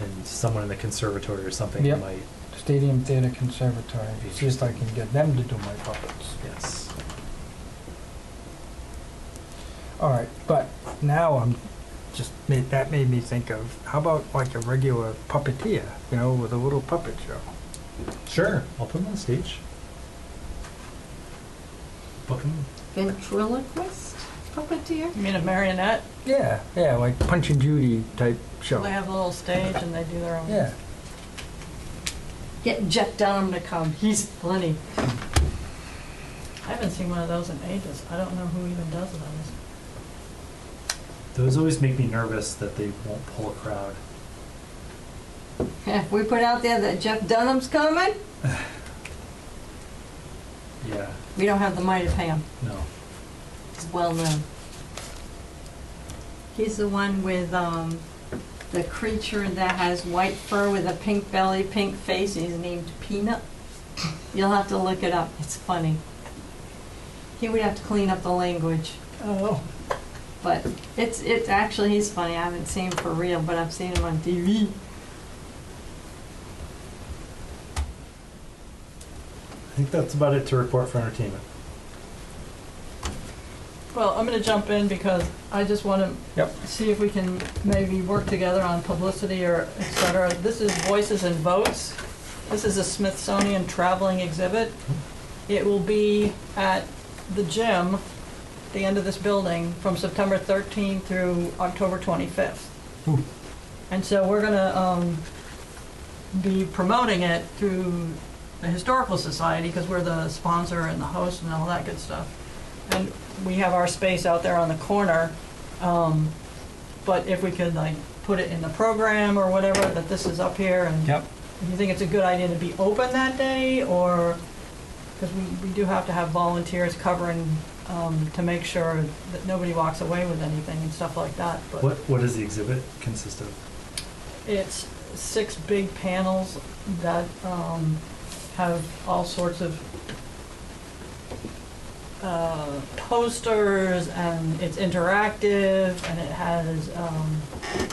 Speaker 2: And someone in the conservatory or something
Speaker 1: Yep.
Speaker 2: might,
Speaker 1: Stadium Theater Conservatory. See if I can get them to do my puppets.
Speaker 2: yes.
Speaker 1: All right, but now that made me think of how about like a regular puppeteer, with a little puppet show.
Speaker 2: Sure, I'll put them on the stage. Book them.
Speaker 3: Ventriloquist puppeteer?
Speaker 4: You mean a marionette?
Speaker 1: Yeah, like Punch and Judy type show.
Speaker 4: They have a little stage and they do their own.
Speaker 1: Yeah.
Speaker 3: Get Jeff Dunham to come. He's funny.
Speaker 4: I haven't seen one of those in ages. I don't know who even does those.
Speaker 2: Those always make me nervous that they won't pull a crowd.
Speaker 3: If we put out there that Jeff Dunham's coming,
Speaker 2: Yeah,
Speaker 3: we don't have the money to pay him.
Speaker 2: no.
Speaker 3: He's well known. He's the one with the creature that has white fur with a pink belly, pink face. He's named Peanut. You'll have to look it up. It's funny. He would have to clean up the language.
Speaker 4: Oh.
Speaker 3: But it's actually, he's funny. I haven't seen him for real, but I've seen him on TV.
Speaker 2: think that's about it to report for entertainment.
Speaker 4: Well, I'm gonna jump in because I just wanna
Speaker 1: Yep.
Speaker 4: see if we can maybe work together on publicity or et cetera. This is Voices and Votes. This is a Smithsonian traveling exhibit. It will be at the gym, the end of this building, from September 13th through October 25th.
Speaker 1: Ooh.
Speaker 4: And so we're gonna be promoting it through the Historical Society because we're the sponsor and the host and all that good stuff. And we have our space out there on the corner, but if we could like put it in the program or whatever, that this is up here, and
Speaker 1: Yep.
Speaker 4: if you think it's a good idea to be open that day, or, because we do have to have volunteers covering to make sure that nobody walks away with anything and stuff like that, but
Speaker 2: What does the exhibit consist of?
Speaker 4: it's 6 big panels that have all sorts of posters, and it's interactive, and it has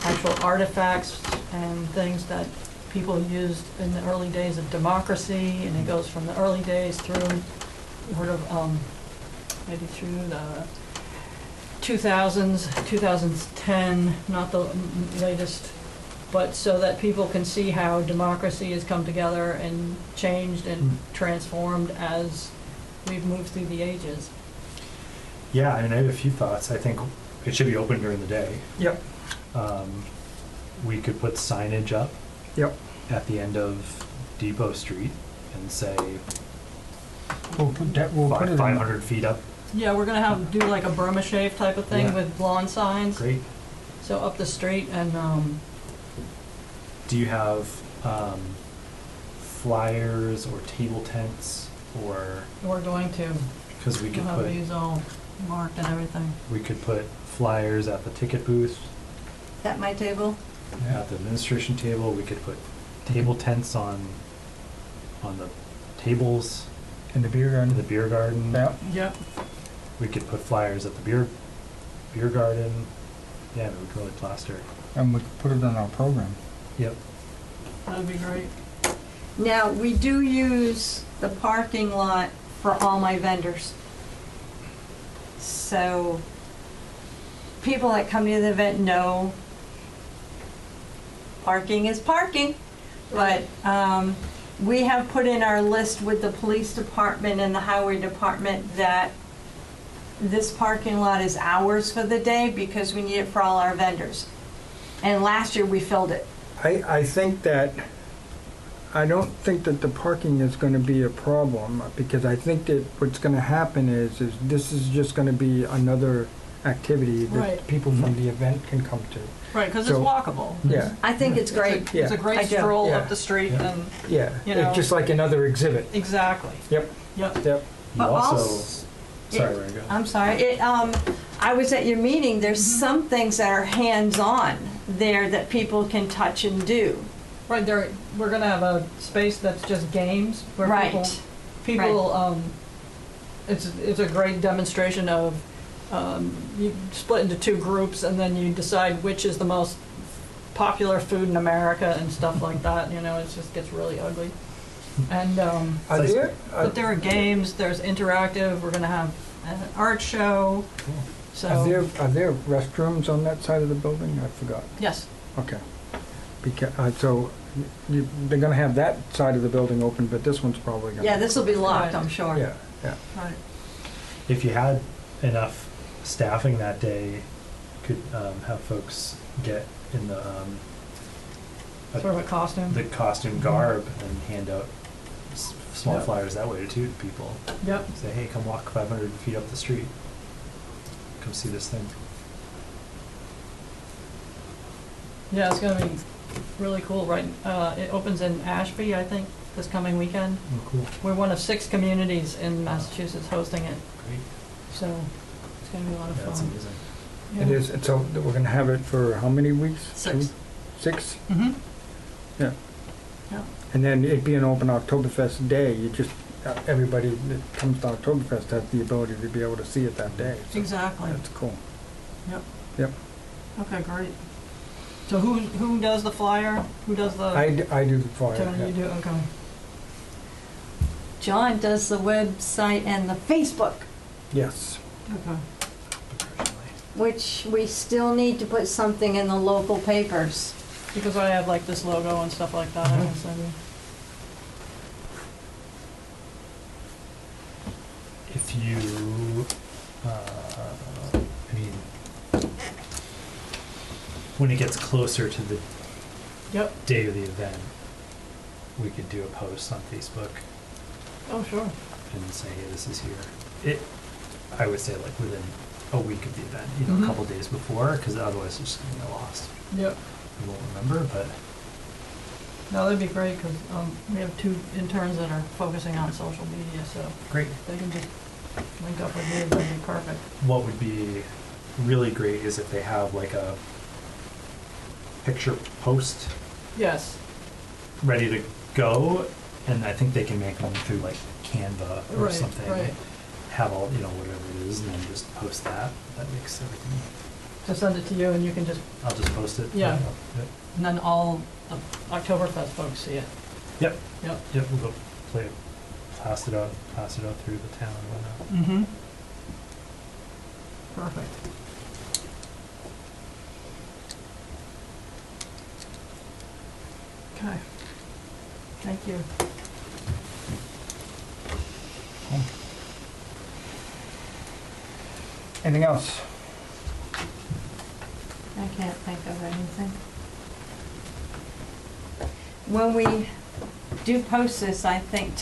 Speaker 4: actual artifacts and things that people used in the early days of democracy, and it goes from the early days through sort of maybe through the 2000s, 2010, not the latest, but so that people can see how democracy has come together and changed and transformed as we've moved through the ages.
Speaker 2: Yeah, I mean, I have a few thoughts. I think it should be open during the day.
Speaker 1: Yep.
Speaker 2: We could put signage up
Speaker 1: Yep.
Speaker 2: at the end of Depot Street and say
Speaker 1: We'll put that, we'll put it in.
Speaker 2: 500 feet up.
Speaker 4: Yeah, we're gonna do like a Burma shave type of thing
Speaker 2: Yeah.
Speaker 4: with lawn signs.
Speaker 2: Great.
Speaker 4: So up the street, and
Speaker 2: Do you have flyers or table tents, or
Speaker 4: we're going to
Speaker 2: because we could
Speaker 4: have
Speaker 2: put
Speaker 4: these all marked and everything.
Speaker 2: we could put flyers at the ticket booth,
Speaker 3: At my table?
Speaker 2: at the administration table. We could put table tents on the tables
Speaker 1: In the beer
Speaker 2: in the
Speaker 1: garden.
Speaker 2: beer garden.
Speaker 1: Yeah.
Speaker 4: Yep.
Speaker 2: We could put flyers at the beer garden. Yeah, we could really plaster.
Speaker 1: And we could put it on our program.
Speaker 2: Yep.
Speaker 4: That'd be great.
Speaker 3: Now, we do use the parking lot for all my vendors. So people that come to the event know parking is parking. But we have put in our list with the police department and the highway department that this parking lot is ours for the day because we need it for all our vendors. And last year we filled it.
Speaker 1: I think that, I don't think that the parking is gonna be a problem, because I think that what's gonna happen is this is just gonna be another activity that
Speaker 4: Right.
Speaker 1: people from the event can come to.
Speaker 4: Right, because
Speaker 1: So-
Speaker 4: it's walkable.
Speaker 1: Yeah,
Speaker 3: I think it's great.
Speaker 4: It's a
Speaker 1: Yeah.
Speaker 4: great
Speaker 3: I do.
Speaker 4: stroll
Speaker 1: Yeah.
Speaker 4: up the street,
Speaker 2: Yeah.
Speaker 4: and
Speaker 1: yeah,
Speaker 4: You know.
Speaker 1: it's just like another exhibit.
Speaker 4: exactly.
Speaker 1: Yep,
Speaker 4: Yep.
Speaker 1: yep.
Speaker 2: You
Speaker 3: But
Speaker 2: also,
Speaker 3: also-
Speaker 2: sorry, Ryan, go ahead.
Speaker 3: I'm sorry. I was at your meeting. There's some things that are hands-on there that people can touch and do.
Speaker 4: Right there, we're gonna have a space that's just games where
Speaker 3: Right.
Speaker 4: people. It's a great demonstration of you split into 2 groups, and then you decide which is the most popular food in America and stuff like that. You know, it just gets really ugly. And
Speaker 1: Are
Speaker 2: Nice.
Speaker 1: there,
Speaker 4: but there are games. There's interactive. We're gonna have an art show.
Speaker 2: Cool.
Speaker 4: So
Speaker 1: are there restrooms on that side of the building? I forgot.
Speaker 4: yes,
Speaker 1: Okay. Because, so they're gonna have that side of the building open, but this one's probably gonna.
Speaker 3: Yeah, this will be locked,
Speaker 4: Right.
Speaker 3: I'm sure.
Speaker 1: Yeah, yeah.
Speaker 4: right.
Speaker 2: If you had enough staffing that day, could have folks get in the
Speaker 4: Sort of a costume.
Speaker 2: the costume garb and hand out small
Speaker 1: Yeah.
Speaker 2: flyers that way too to people.
Speaker 4: Yep.
Speaker 2: Say, hey, come walk 500 feet up the street. Come see this thing.
Speaker 4: Yeah, it's gonna be really cool. Right, it opens in Ashby, I think, this coming weekend.
Speaker 2: Oh, cool.
Speaker 4: We're one of 6 communities in Massachusetts hosting it,
Speaker 2: Great.
Speaker 4: so it's gonna be a lot of
Speaker 2: Yeah, that's
Speaker 4: fun.
Speaker 2: amazing.
Speaker 1: It is, and so we're gonna have it for how many weeks?
Speaker 4: 6.
Speaker 1: 6?
Speaker 4: Mm-hmm.
Speaker 1: Yeah.
Speaker 4: Yeah.
Speaker 1: And then it being open Oktoberfest day, you just, everybody that comes to Oktoberfest has the ability to be able to see it that day. So
Speaker 4: Exactly.
Speaker 1: That's cool.
Speaker 4: Yep.
Speaker 1: Yep.
Speaker 4: Okay, great. So who does the flyer? Who does the?
Speaker 1: I do the flyer.
Speaker 4: Tony,
Speaker 1: yeah.
Speaker 4: you do. Okay.
Speaker 3: John does the website and the Facebook,
Speaker 1: Yes.
Speaker 4: Okay.
Speaker 2: professionally.
Speaker 3: which we still need to put something in the local papers.
Speaker 4: Because I have like this logo and stuff like that, I can send you.
Speaker 2: If you, I mean, when it gets closer to the
Speaker 4: Yep.
Speaker 2: day of the event, we could do a post on Facebook
Speaker 4: Oh, sure.
Speaker 2: and say, hey, this is here. I would say like within a week of the event, you know,
Speaker 4: Mhm.
Speaker 2: a couple days before, because otherwise it's just gonna get lost.
Speaker 4: Yep.
Speaker 2: You won't remember, but
Speaker 4: No, that'd be great, because we have 2 interns that are focusing on social media, so
Speaker 2: great.
Speaker 4: they can just link up with me, that'd be perfect.
Speaker 2: What would be really great is if they have like a picture post
Speaker 4: Yes.
Speaker 2: ready to go, and I think they can make them through like Canva or
Speaker 4: Right,
Speaker 2: something.
Speaker 4: right.
Speaker 2: Have all, you know, whatever it is, and then just post that. That makes everything.
Speaker 4: Just send it to you and you can just,
Speaker 2: I'll just post it.
Speaker 4: Yeah.
Speaker 2: Yep.
Speaker 4: and then all the Octoberfest folks see it.
Speaker 2: Yep.
Speaker 4: Yep.
Speaker 2: Yep. We'll go play it, pass it out through the town and whatnot.
Speaker 4: Mm-hmm. Perfect. Okay. Thank you.
Speaker 1: Anything else?
Speaker 3: I can't think of anything. When we do post this, I think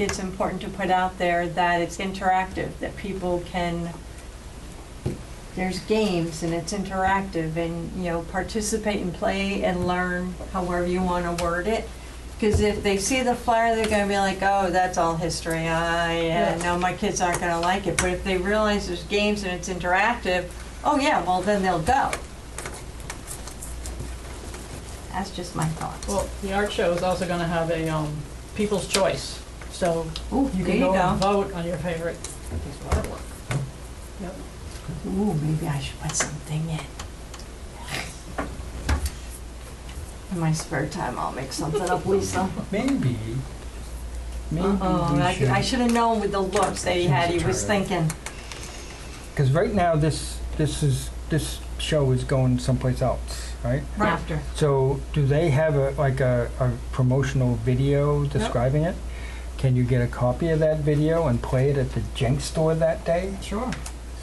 Speaker 3: it's important to put out there that it's interactive, that people can, there's games and it's interactive and, you know, participate and play and learn however you want to word it. Because if they see the flyer, they're going to be like, oh, that's all history.
Speaker 4: Yes.
Speaker 3: No, my kids aren't going to like it. But if they realize there's games and it's interactive, oh yeah, well then they'll go. That's just my thoughts.
Speaker 4: Well, the art show is also gonna have a, People's Choice, so
Speaker 3: Ooh,
Speaker 4: you
Speaker 3: there
Speaker 4: can
Speaker 3: you
Speaker 4: go and
Speaker 3: go.
Speaker 4: vote on your favorite piece of artwork. Yep.
Speaker 3: Ooh, maybe I should put something in. In my spare time, I'll make something up, Lisa.
Speaker 1: Maybe. Maybe
Speaker 3: I should have known with the looks that he had. He was thinking.
Speaker 1: Because right now this show is going someplace else, right?
Speaker 4: Right.
Speaker 3: After.
Speaker 1: So do they have a promotional video describing it? Can you get a copy of that video and play it at the Jenks store that day?
Speaker 4: Sure.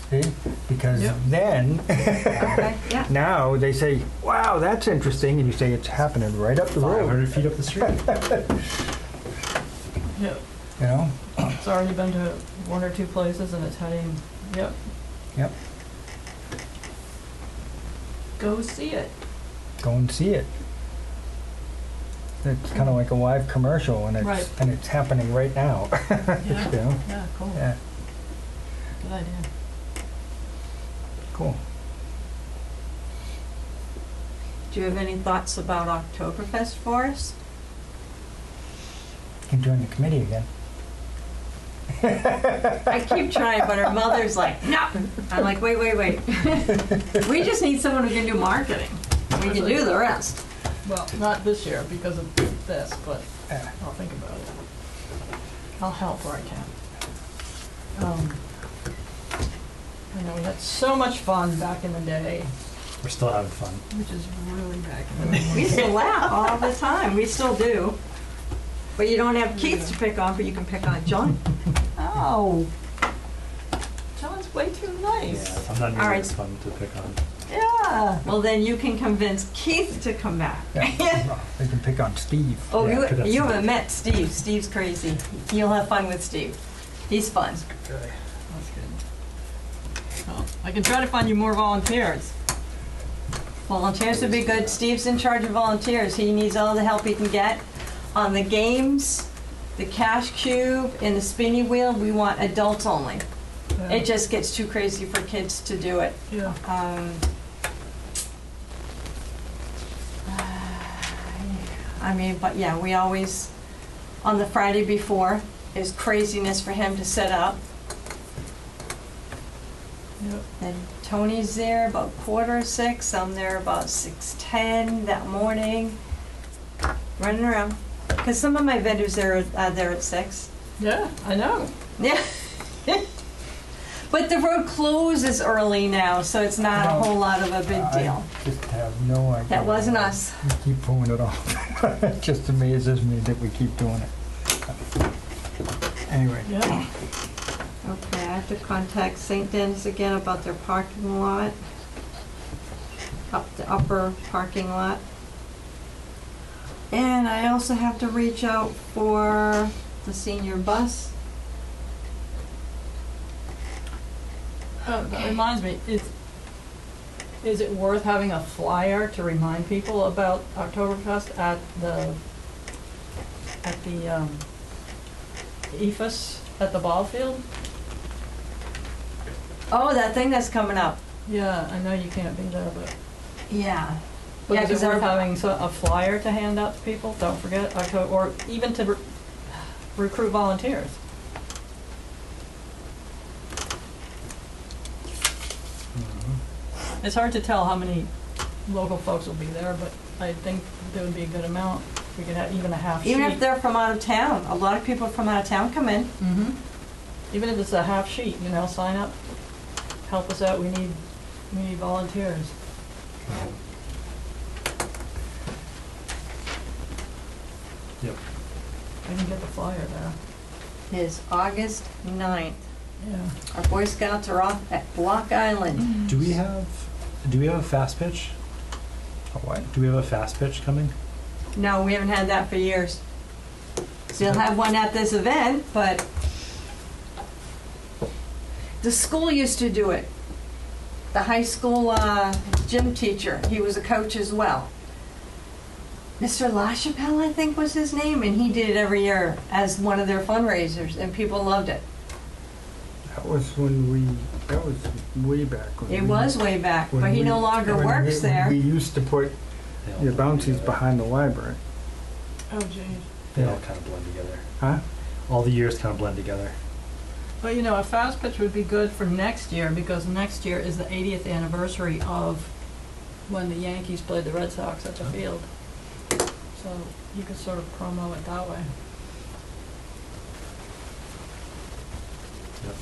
Speaker 1: See? Because
Speaker 4: Yep.
Speaker 1: then
Speaker 3: Okay, yeah.
Speaker 1: now they say, wow, that's interesting, and you say it's happening right up the road.
Speaker 2: 500 feet up the street.
Speaker 4: Yep.
Speaker 1: You know?
Speaker 4: It's already been to 1 or 2 places and it's heading, yep.
Speaker 1: Yep.
Speaker 4: Go see it.
Speaker 1: Go and see it. It's kind of like a live commercial, and
Speaker 4: Right.
Speaker 1: it's happening right now.
Speaker 4: Yeah.
Speaker 1: You know?
Speaker 4: Yeah, cool.
Speaker 1: Yeah.
Speaker 4: Good idea.
Speaker 1: Cool.
Speaker 3: Do you have any thoughts about Octoberfest for us?
Speaker 1: You can join the committee again.
Speaker 3: I keep trying, but her mother's like, no. I'm like, wait. We just need someone who can do marketing. We can do the rest.
Speaker 4: Well, not this year because of this, but
Speaker 1: Yeah.
Speaker 4: I'll think about it. I'll help where I can. I know we had so much fun back in the day,
Speaker 2: We're still having fun.
Speaker 4: which is really back in the day.
Speaker 3: We still laugh all the time. We still do. But you don't have Keith to pick on, but you can pick on John.
Speaker 4: Oh, John's way too nice.
Speaker 2: Yeah, I'm not
Speaker 3: All
Speaker 2: nearly
Speaker 3: right.
Speaker 2: as fun to pick on.
Speaker 4: Yeah.
Speaker 3: Well, then you can convince Keith to come back.
Speaker 1: Yeah. They can pick on Steve.
Speaker 3: Oh,
Speaker 2: Yeah, pick up
Speaker 3: you
Speaker 2: some-
Speaker 3: haven't met Steve. Steve's crazy. You'll have fun with Steve. He's fun.
Speaker 2: Okay.
Speaker 4: That's good. Well, I can try to find you more volunteers.
Speaker 3: Volunteers would be good. Steve's in charge of volunteers. He needs all the help he can get. On the games, the cash cube, and the spinny wheel, we want adults only. It just gets too crazy for kids to do it.
Speaker 4: Yeah.
Speaker 3: I mean, but yeah, we always, on the Friday before, is craziness for him to set up.
Speaker 4: Yep.
Speaker 3: And Tony's there about 5:45. I'm there about 6:10 that morning, running around. Because some of my vendors are there at 6.
Speaker 4: Yeah, I know.
Speaker 3: Yeah. But the road closes early now, so it's not a whole lot of a big deal.
Speaker 1: I just have no idea.
Speaker 3: That wasn't us.
Speaker 1: We keep pulling it off. It just amazes me that we keep doing it. Anyway.
Speaker 4: Yeah.
Speaker 3: Okay, I have to contact St. Dennis again about their parking lot. Up the upper parking lot. And I also have to reach out for the senior bus.
Speaker 4: That reminds me, is it worth having a flyer to remind people about Oktoberfest at the EFS at the ball field?
Speaker 3: Oh, that thing that's coming up.
Speaker 4: Yeah, I know you can't be there, but
Speaker 3: Yeah.
Speaker 4: but
Speaker 3: Yeah,
Speaker 4: is
Speaker 3: 'cause
Speaker 4: it worth
Speaker 3: our-
Speaker 4: having a flyer to hand out to people? Don't forget October, or even to recruit volunteers. It's hard to tell how many local folks will be there, but I think there would be a good amount. We could have even a half sheet.
Speaker 3: Even if they're from out of town. A lot of people from out of town come in.
Speaker 4: Mm-hmm. Even if it's a half sheet, sign up, help us out. We need volunteers.
Speaker 2: Yep.
Speaker 4: I can get the flyer there.
Speaker 3: It's August 9th.
Speaker 4: Yeah.
Speaker 3: Our Boy Scouts are off at Block Island.
Speaker 2: Do we have a fast pitch?
Speaker 1: A what?
Speaker 2: Do we have a fast pitch coming?
Speaker 3: No, we haven't had that for years. They'll have one at this event, but the school used to do it. The high school gym teacher, he was a coach as well. Mr. LaChapelle, I think was his name, and he did it every year as one of their fundraisers, and people loved it.
Speaker 1: That was way back. When
Speaker 3: It
Speaker 1: we-
Speaker 3: was way back,
Speaker 1: when
Speaker 3: but he
Speaker 1: we-
Speaker 3: no longer
Speaker 1: when
Speaker 3: works
Speaker 1: we-
Speaker 3: there.
Speaker 1: We used to put
Speaker 2: They all
Speaker 1: your
Speaker 2: blend
Speaker 1: bouncies
Speaker 2: together.
Speaker 1: behind the library.
Speaker 4: Oh, geez.
Speaker 2: They all
Speaker 1: Yeah.
Speaker 2: kind of blend together.
Speaker 1: Huh?
Speaker 2: All the years kind of blend together.
Speaker 4: But a fast pitch would be good for next year, because next year is the 80th anniversary of when the Yankees played the Red Sox at the field. So you could sort of promo it that way.
Speaker 2: Yep.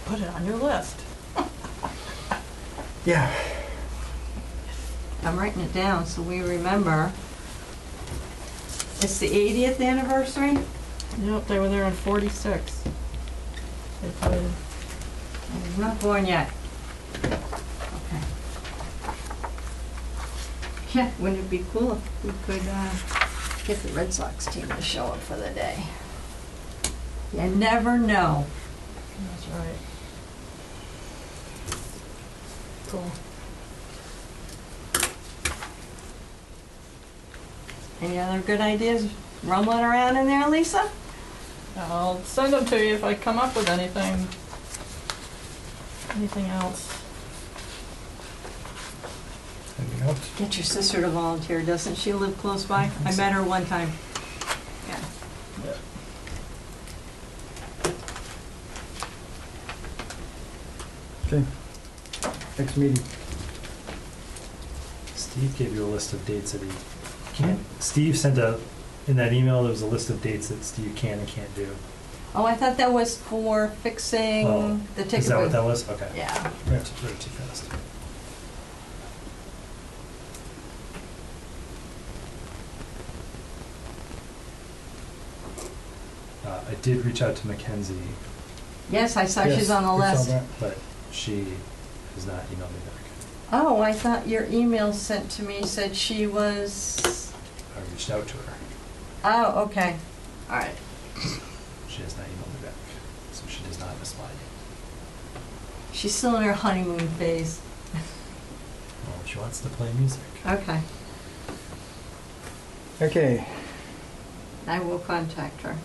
Speaker 4: Put it on your list.
Speaker 1: Yeah.
Speaker 3: I'm writing it down so we remember. It's the 80th anniversary?
Speaker 4: Yep, they were there in 46. They played.
Speaker 3: I'm not born yet. Okay. Yeah, wouldn't it be cool if we could get the Red Sox team to show up for the day? You never know.
Speaker 4: That's right. Cool.
Speaker 3: Any other good ideas rumbling around in there, Lisa?
Speaker 4: I'll send them to you if I come up with anything. Anything else?
Speaker 1: Anything else?
Speaker 3: Get your sister to volunteer, doesn't she live close by? I met her one time. Yeah.
Speaker 4: Yeah.
Speaker 1: Okay. Next meeting.
Speaker 2: Steve gave you a list of dates that he can't. Steve sent in that email, there was a list of dates that Steve can and can't do.
Speaker 3: Oh, I thought that was for fixing
Speaker 2: Oh,
Speaker 3: the ticket
Speaker 2: Is that what
Speaker 3: booth.
Speaker 2: that was? Okay.
Speaker 3: Yeah.
Speaker 2: Read too fast. I did reach out to Mackenzie,
Speaker 3: Yes, I saw
Speaker 1: Yes,
Speaker 3: she's on the
Speaker 1: we saw
Speaker 3: list.
Speaker 1: that.
Speaker 2: but she has not emailed me back.
Speaker 3: Oh, I thought your email sent to me said she was.
Speaker 2: I reached out to her.
Speaker 3: Oh, okay. All right.
Speaker 2: She has not emailed me back, so she does not respond.
Speaker 3: She's still in her honeymoon phase.
Speaker 2: Well, she wants to play music.
Speaker 3: Okay.
Speaker 1: Okay.
Speaker 3: I will contact her.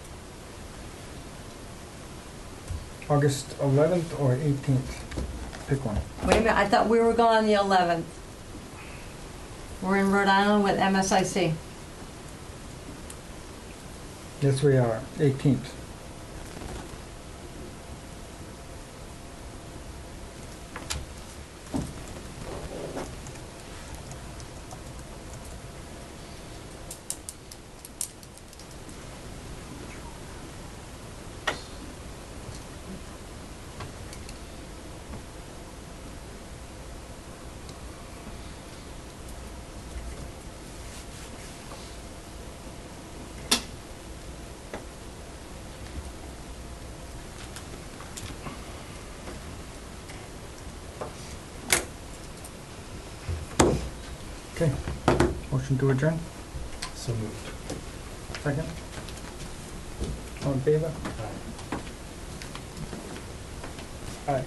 Speaker 1: August 11th or 18th? Pick one.
Speaker 3: Wait a minute, I thought we were going the 11th. We're in Rhode Island with MSIC.
Speaker 1: Yes, we are. 18th. Motion to adjourn?
Speaker 2: So moved.
Speaker 1: Second? All in favor?
Speaker 2: Aye.
Speaker 1: Aye.